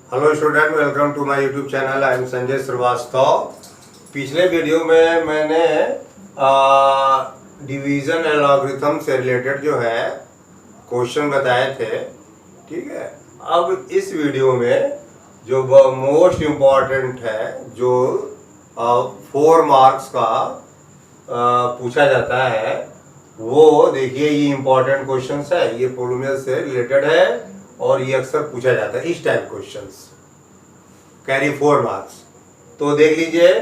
Hello student, welcome to my YouTube channel. I am Sanjay Srivastava. पिछले video में मैंने division algorithm से रिलेटेड जो है क्वेश्चन बताए थे, ठीक है। अब इस वीडियो में जो मोस्ट इम्पॉर्टेंट है, जो 4 मार्क्स का पूछा जाता है, वो देखिए ये इम्पॉर्टेंट क्वेश्चंस है। ये पॉलिनोमियल से रिलेटेड है और ये अक्सर पूछा जाता है। इस टाइप क्वेश्चंस कैरी 4 मार्क्स। तो देख लीजिए,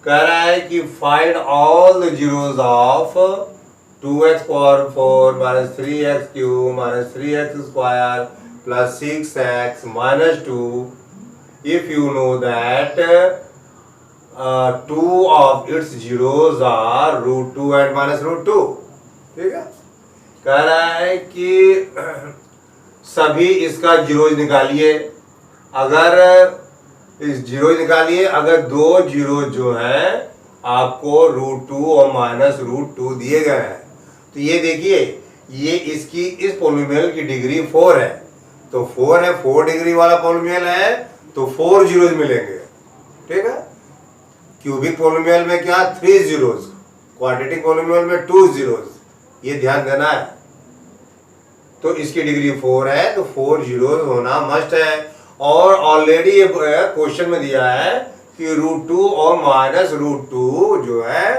कह रहा है कि find all the zeros of 2x power 4 minus 3x cube minus 3x square plus 6x minus 2 if you know that 2 of its zeros are √2 and minus √2। ठीक है, कह रहा है कि सभी इसका जीरोज निकालिए। अगर इस जीरोज निकालिए, अगर दो जीरोज जो है आपको √2 और माइनस √2 दिए गए हैं, तो ये देखिए, ये इसकी इस पॉलिनोमियल की डिग्री 4 है। तो 4 है, 4 डिग्री वाला पॉलिनोमियल है, तो 4 जीरोज मिलेंगे। ठीक है, क्यूबिक पॉलिनोमियल में क्या 3 जीरोज, क्वाड्रेटिक पॉलिनोमियल में 2 जीरोज, ये ध्यान देना है। तो इसकी डिग्री 4 है, तो 4 जीरोज होना मस्ट है। और ऑलरेडी ये क्वेश्चन में दिया है कि √2 और माइनस √2 जो है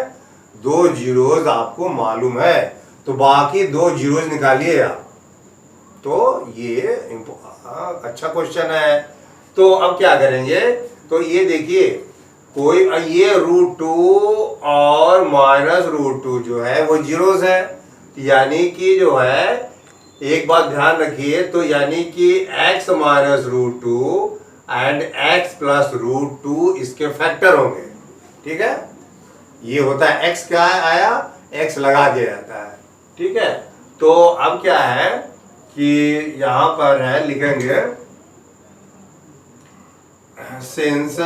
2 जीरोज आपको मालूम है, तो बाकी 2 जीरोज निकालिए आप। तो ये अच्छा क्वेश्चन है। तो अब क्या करेंगे, तो ये देखिए, कोई ये √2 और माइनस √2 जो है वो जीरोज है, यानी कि जो है एक बात ध्यान रखिए, तो यानी कि x minus √2 and x plus √2 इसके फैक्टर होंगे। ठीक है, ये होता है x, क्या आया, x लगा दिया जाता है। ठीक है, तो अब क्या है कि यहां पर है, लिखेंगे since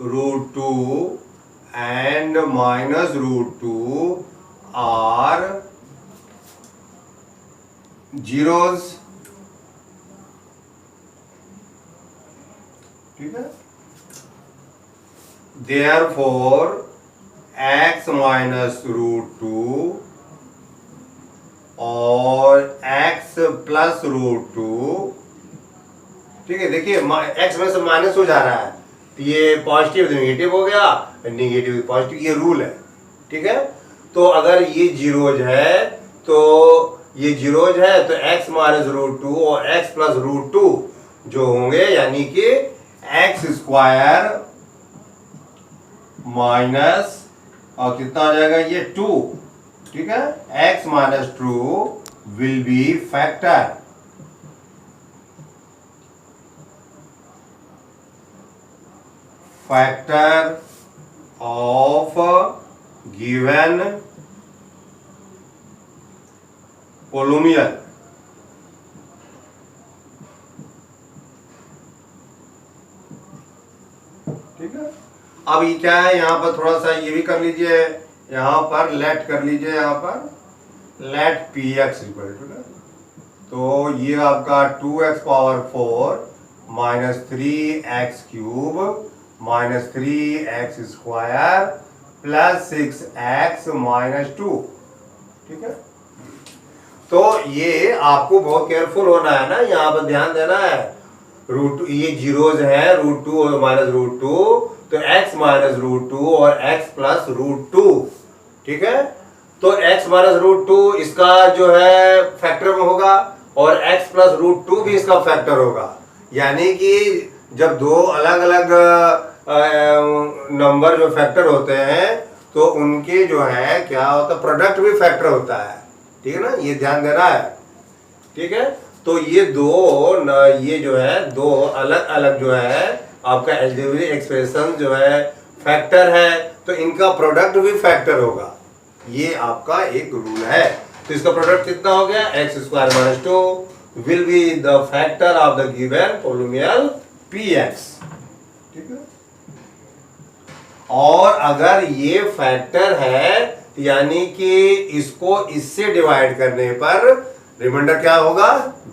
√2 and minus √2 are zeros. ठीक है, देयरफॉर x माइनस √2 और x प्लस √2। ठीक है, देखिए x में से माइनस हो जा रहा है, तो ये पॉजिटिव नेगेटिव हो गया, नेगेटिव पॉजिटिव, ये रूल है। ठीक है, तो अगर ये जीरोज है, तो ये जीरोज है, तो x माइनस √2 और x प्लस √2 जो होंगे, यानी कि x स्क्वायर माइनस और कितना आ जाएगा ये 2। ठीक है, x minus 2 will be factor of given polynomial. ठीक है, अब ये क्या है, यहां पर थोड़ा सा ये भी कर लीजिए, यहां पर लेट कर लीजिए, यहां पर लेट px इक्वल टू, तो ये आपका 2x power 4 minus 3x cube minus 3x square plus 6x minus 2। ठीक है, तो ये आपको बहुत केयरफुल होना है ना, यहाँ पर ध्यान देना है। √2 ये जीरोज है, √2 और माइनस √2, तो x माइनस √2 और x प्लस √2। ठीक है, तो x माइनस √2 इसका जो है फैक्टर में होगा और x प्लस √2 भी इसका फैक्टर होगा। यानी कि जब दो अलग अलग नंबर जो फैक्टर होते हैं, तो उनके जो है क्या होता है, प्रोडक्ट भी फैक्टर होता है। ठीक है ना, ये ध्यान देना है। ठीक है, तो ये ये जो है दो अलग अलग जो है आपका अलजेब्रिक एक्सप्रेशन जो है फैक्टर है, तो इनका प्रोडक्ट भी फैक्टर होगा। ये आपका एक रूल है। तो इसका प्रोडक्ट कितना हो गया, x square minus 2 will be the factor of the given polynomial px। ठीक है, और अगर ये फैक्टर है, यानी कि इसको इससे डिवाइड करने पर रिमाइंडर क्या होगा,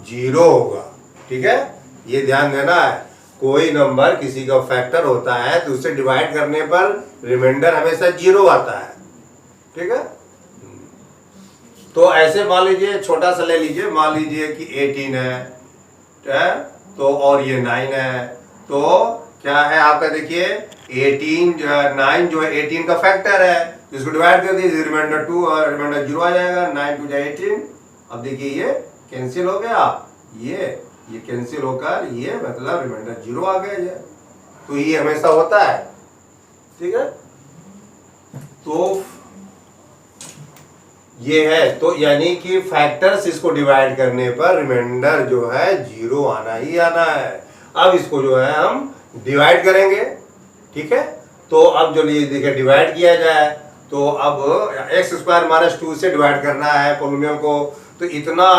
0 होगा। ठीक है, ये ध्यान देना है। कोई नंबर किसी का फैक्टर होता है तो उससे डिवाइड करने पर रिमाइंडर हमेशा 0 आता है। ठीक है, तो ऐसे मान लीजिए छोटा सा ले लीजिए, मान लीजिए कि 18 है तो और ये 9 है, तो क्या है आपका, देखिए 9 जो है 18 का फैक्टर है, इसको डिवाइड कर दीजिए, रिमाइंडर 2 और रिमाइंडर 0 आ जाएगा, 9 2 18। अब देखिए ये कैंसिल हो गया, ये कैंसिल होकर ये मतलब रिमाइंडर 0 आ गया ये, तो ये हमेशा होता है। ठीक है, तो ये है, तो यानी कि फैक्टर्स इसको डिवाइड करने पर रिमाइंडर जो है 0 आना ही आना है। अब इसको जो है हम डिवाइड करेंगे। ठीक है, तो अब जो ये देखिए डिवाइड किया जाए, तो अब एक्स स्क्वायर माइनस 2 से डिवाइड करना है पोलिनोमियल को, तो इतना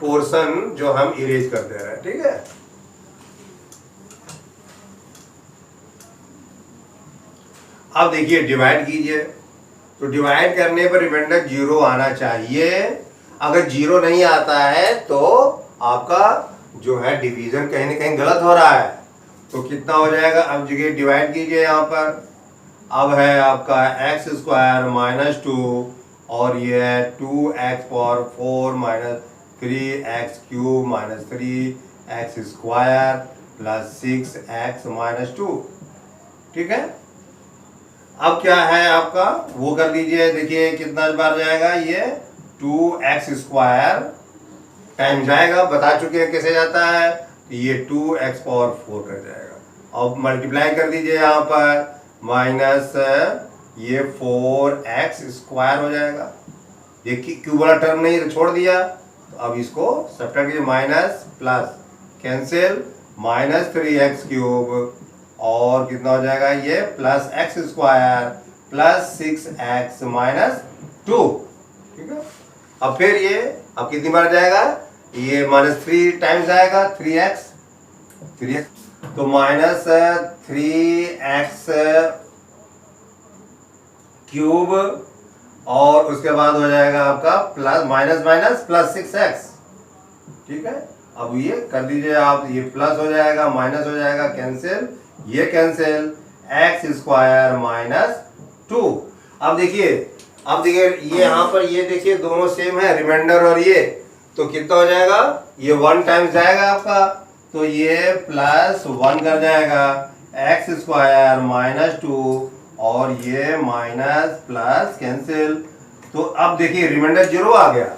पोर्शन जो हम इरेज कर दे रहे हैं। ठीक है, अब देखिए डिवाइड कीजिए, तो डिवाइड करने पर रिमाइंडर 0 आना चाहिए। अगर 0 नहीं आता है तो आपका जो है डिवीजन कहीं ना कहीं गलत हो रहा है। तो कितना हो जाएगा, अब जगह डिवाइड कीजिए यहाँ पर, अब है आपका एक्स स्क्वायर माइनस 2 और ये है 2x power 4 minus 3x cube minus 3x square plus 6x minus 2। ठीक है, अब क्या है आपका वो कर दीजिए, देखिए कितना बार जाएगा ये 2x स्क्वायर टाइम जाएगा, बता चुके हैं कैसे जाता है, तो ये 2x पावर 4 कर जाएगा। अब मल्टीप्लाई कर दीजिए यहाँ पर, माइनस ये 4x स्क्वायर हो जाएगा, ये क्यूब वाला टर्म नहीं तो छोड़ दिया, तो अब इसको सब्ट्रैक्ट कीजिए, minus plus cancel, minus 3x cube और कितना हो जाएगा ये plus x square plus 6x minus 2। ठीक है, अब फिर ये अब कितनी बार जाएगा, ये माइनस 3 टाइम्स आएगा, 3x, तो माइनस 3x क्यूब और उसके बाद हो जाएगा आपका plus minus minus plus 6x। ठीक है, अब ये कर दीजिए आप, ये प्लस हो जाएगा माइनस हो जाएगा, कैंसिल, ये कैंसिल, एक्स स्क्वायर माइनस 2। अब देखिए ये यहाँ पर ये देखिए दोनों सेम है, रिमाइंडर और ये, तो कितना हो जाएगा, ये 1 टाइम्स जाएगा आपका, तो ये प्लस 1 कर जाएगा, एक्स स्क्वायर माइनस 2 और ये माइनस प्लस कैंसिल, तो अब देखिए रिमाइंडर 0 आ गया,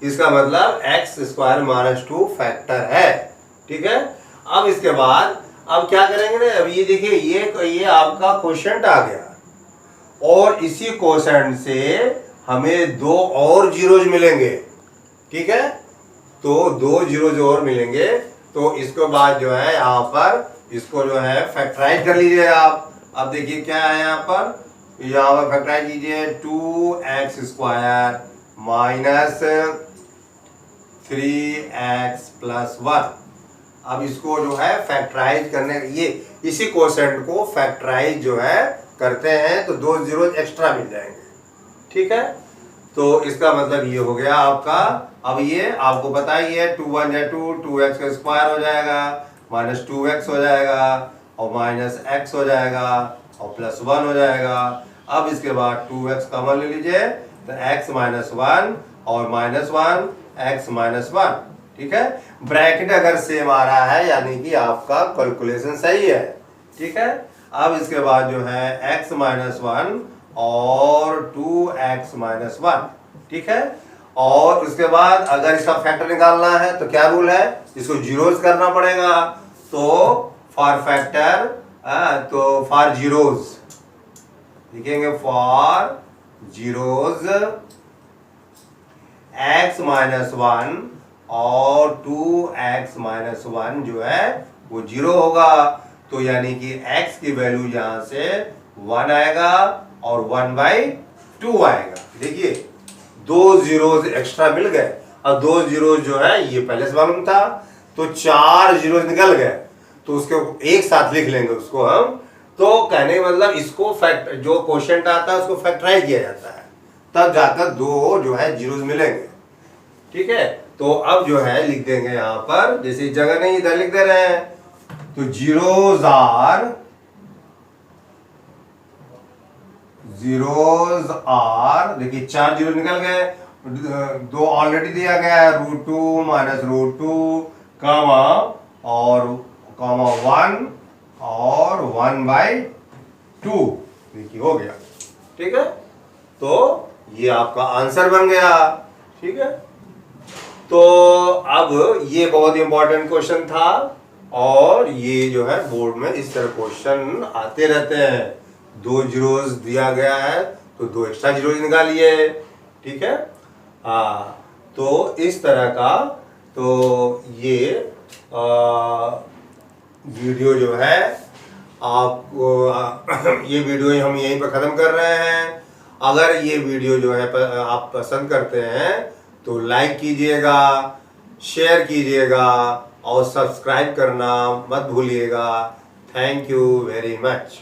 इसका मतलब एक्स स्क्वायर माइनस 2 फैक्टर है। ठीक है, अब इसके बाद अब क्या करेंगे ना, अब ये देखिए ये आपका क्वोशंट आ गया और इसी क्वोशंट से हमें 2 और जीरोज मिलेंगे। ठीक है, तो 2 जीरोज और मिलेंगे, तो इसके बाद जो है यहाँ पर इसको जो है फैक्टराइज कर लीजिए आप। अब देखिए क्या है यहाँ पर फैक्टराइज कीजिए, 2x square minus 3x plus 1। अब इसको जो है फैक्टराइज करने, ये इसी क्वोशंट को फैक्टराइज जो है करते हैं तो 2 जीरो एक्स्ट्रा मिल जाएंगे। ठीक है, तो इसका मतलब ये हो गया आपका। अब ये आपको पता ही है 2 1 या 2, 2x का स्क्वायर हो जाएगा माइनस 2x हो जाएगा और माइनस x हो जाएगा और प्लस 1 हो जाएगा। अब इसके बाद 2x कॉमन ले लीजिए, तो x माइनस 1 और माइनस 1 x माइनस 1। ठीक है, ब्रैकेट अगर सेम आ रहा है यानी कि आपका कैलकुलेशन सही है। ठीक है, अब इसके बाद जो है x माइनस 1 और 2x माइनस 1। ठीक है, और उसके बाद अगर इसका फैक्टर निकालना है तो क्या रूल है, इसको जीरोज करना पड़ेगा। तो फॉर फैक्टर तो फॉर जीरोज लिखेंगे, फॉर जीरोज x माइनस 1 और 2x माइनस 1 जो है वो 0 होगा, तो यानी कि x की वैल्यू यहां से 1 आएगा और 1/2 आएगा। देखिए 2 जीरोज एक्स्ट्रा मिल गए, अब 2 जीरोज जो है ये पहले से मालूम था, तो 4 जीरोज निकल गए, तो उसको एक साथ लिख लेंगे उसको हम। तो कहने का मतलब इसको फैक्ट जो क्वोशंट आता है उसको फैक्टराइज किया जाता है, तब जाकर 2 जो है जीरोज मिलेंगे। ठीक है, तो अब जो है लिख देंगे यहाँ पर, जैसे जगह नहीं इधर लिख दे रहे हैं, तो जीरोज आर देखिए 4 जीरो निकल गए, 2 ऑलरेडी दिया गया है, √2 माइनस √2 कामा और कामा 1 और 1/2, देखिए हो गया। ठीक है, तो ये आपका आंसर बन गया। ठीक है, तो अब ये बहुत इंपॉर्टेंट क्वेश्चन था और ये जो है बोर्ड में इस तरह क्वेश्चन आते रहते हैं। 2 जीरोस दिया गया है तो 2 एक्स्ट्रा जीरोस निकालिए। ठीक है, हाँ, तो इस तरह का, तो ये वीडियो जो है आपको ये वीडियो हम यहीं पर ख़त्म कर रहे हैं। अगर ये वीडियो जो है आप पसंद करते हैं तो लाइक कीजिएगा, शेयर कीजिएगा और सब्सक्राइब करना मत भूलिएगा। Thank you very much.